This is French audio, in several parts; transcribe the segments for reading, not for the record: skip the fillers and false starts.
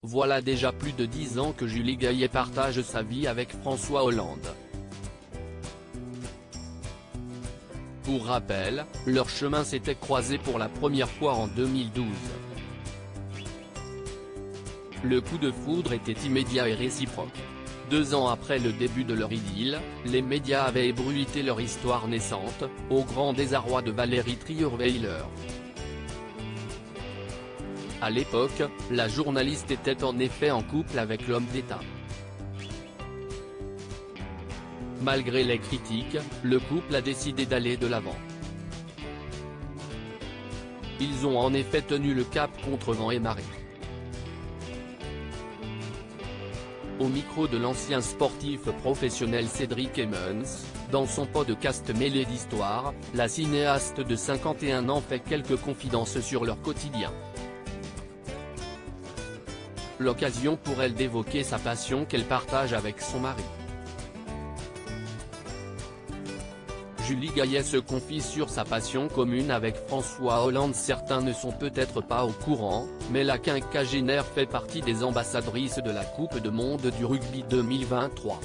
Voilà déjà plus de 10 ans que Julie Gaillet partage sa vie avec François Hollande. Pour rappel, leurs chemins s'étaient croisés pour la première fois en 2012. Le coup de foudre était immédiat et réciproque. 2 ans après le début de leur idylle, les médias avaient ébruité leur histoire naissante, au grand désarroi de Valérie Trierweiler. À l'époque, la journaliste était en effet en couple avec l'homme d'État. Malgré les critiques, le couple a décidé d'aller de l'avant. Ils ont en effet tenu le cap contre vent et marée. Au micro de l'ancien sportif professionnel Cédric Emmons, dans son podcast Mêlé d'histoire, la cinéaste de 51 ans fait quelques confidences sur leur quotidien. L'occasion pour elle d'évoquer sa passion qu'elle partage avec son mari. Julie Gaillet se confie sur sa passion commune avec François Hollande. Certains ne sont peut-être pas au courant, mais la quinquagénaire fait partie des ambassadrices de la Coupe du monde du rugby 2023.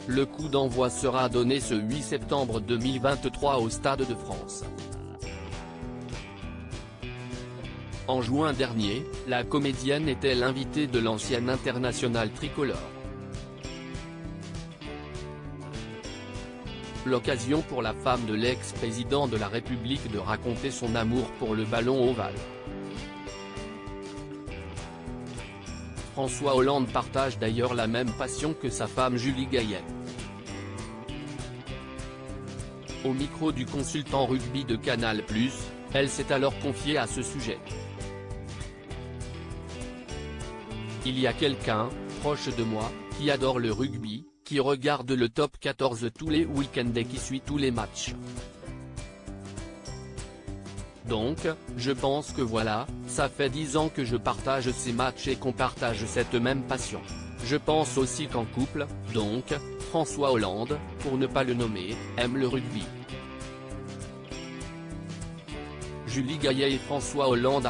Le coup d'envoi sera donné ce 8 septembre 2023 au Stade de France. En juin dernier, la comédienne était l'invitée de l'ancienne internationale tricolore. L'occasion pour la femme de l'ex-président de la République de raconter son amour pour le ballon ovale. François Hollande partage d'ailleurs la même passion que sa femme Julie Gaillet. Au micro du consultant rugby de Canal+, elle s'est alors confiée à ce sujet. Il y a quelqu'un, proche de moi, qui adore le rugby, qui regarde le top 14 tous les week-ends et qui suit tous les matchs. Donc, je pense que voilà, ça fait 10 ans que je partage ces matchs et qu'on partage cette même passion. Je pense aussi qu'en couple, donc, François Hollande, pour ne pas le nommer, aime le rugby. Julie Gaillet et François Hollande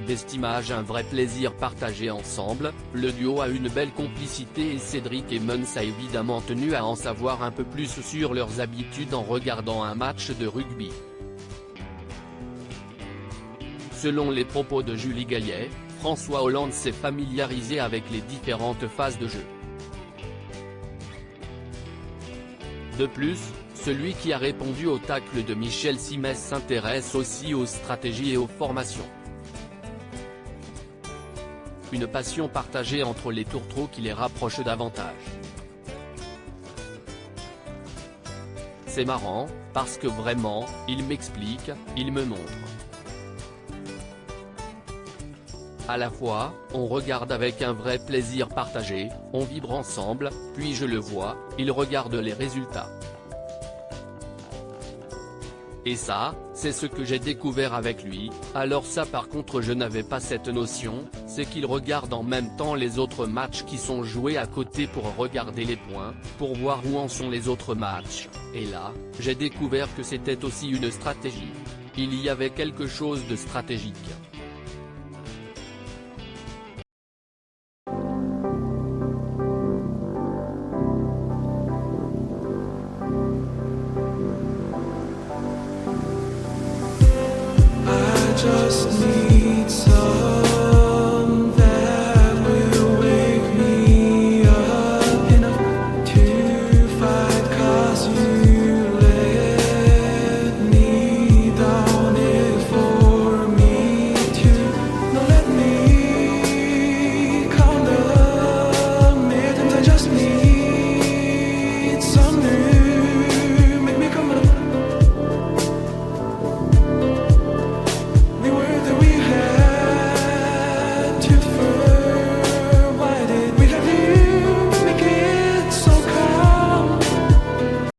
@bestimage un vrai plaisir partagé ensemble, le duo a une belle complicité et Cédric Emmons a évidemment tenu à en savoir un peu plus sur leurs habitudes en regardant un match de rugby. Selon les propos de Julie Gaillet, François Hollande s'est familiarisé avec les différentes phases de jeu. De plus, celui qui a répondu au tacle de Michel Simès s'intéresse aussi aux stratégies et aux formations. Une passion partagée entre les tourtereaux qui les rapproche davantage. C'est marrant, parce que vraiment, il m'explique, il me montre. À la fois, on regarde avec un vrai plaisir partagé, on vibre ensemble, puis je le vois, il regarde les résultats. Et ça, c'est ce que j'ai découvert avec lui. Alors ça par contre je n'avais pas cette notion, c'est qu'il regarde en même temps les autres matchs qui sont joués à côté pour regarder les points, pour voir où en sont les autres matchs, et là, j'ai découvert que c'était aussi une stratégie. Il y avait quelque chose de stratégique.